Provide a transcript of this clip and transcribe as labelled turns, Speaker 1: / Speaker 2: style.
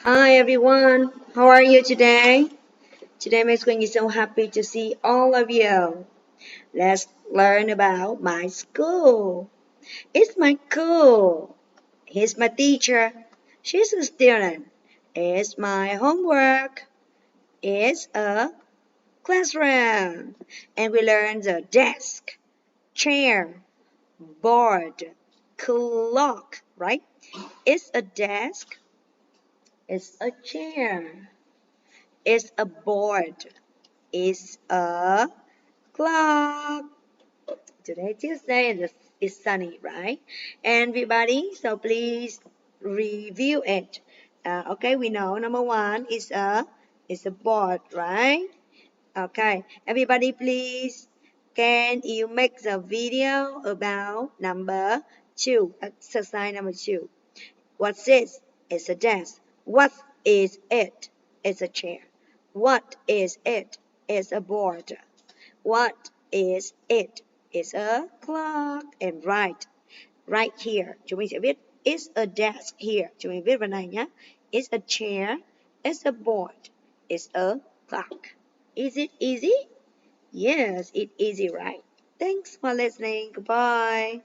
Speaker 1: Hi everyone, how are you today? Today my screen is so happy to see all of you. Let's learn about my school. It's my school. He's my teacher. She's a student. It's my homework. It's a classroom. And we learn the desk, chair, board, clock, right? It's a desk. It's a chair. It's a board. It's a clock. Today Tuesday and it's sunny, right? Everybody, so please review it. Okay, we know number one is a board, right? Okay, everybody, please can you make the video about number two, exercise number two? What's this? It's a desk. What is it? It's a chair. What is it? It's a board. What is it? It's a clock. And right here. Chúng mình sẽ viết it's a desk here. Chúng mình viết vào này nhé. It's a chair. It's a board. It's a clock. Is it easy? Yes, it's easy, right? Thanks for listening. Goodbye.